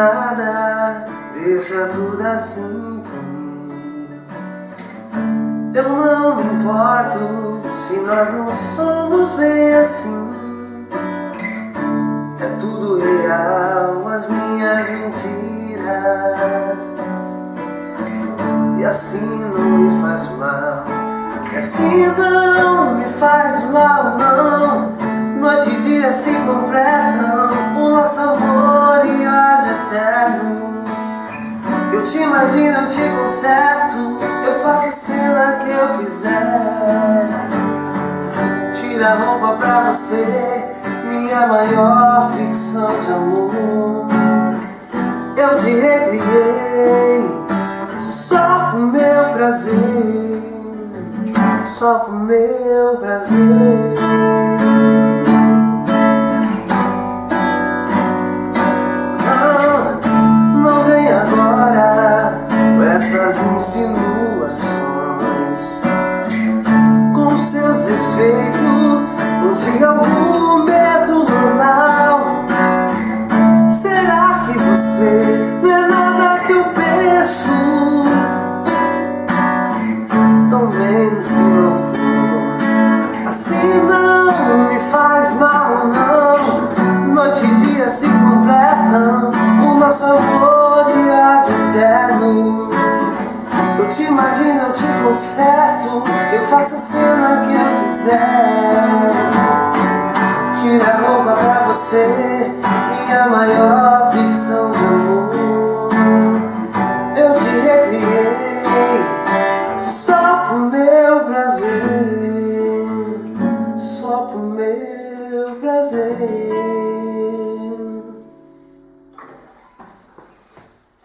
nada, deixa tudo assim pra mim. Eu não me importo se nós não somos bem assim. É tudo real, as minhas mentiras. E assim não me faz mal, e assim não me faz mal, não. Noite e dia se completam, o nosso amor e ódio eterno. Eu te imagino, eu te conserto, eu faço a cena que eu quiser. Tira a roupa pra você, minha maior ficção de amor. Eu te recriei só pro meu prazer, só pro meu prazer. Não vem agora com essas insinuações, com seus efeitos, ou de algum medo normal. Será que você não é nada que eu penso? Tão bem se não for, assim não me faz mal, não. Noite e dia se completam, o nosso amor e ódio eterno. Eu te imagino, eu te conserto, eu faço a cena que eu quiser.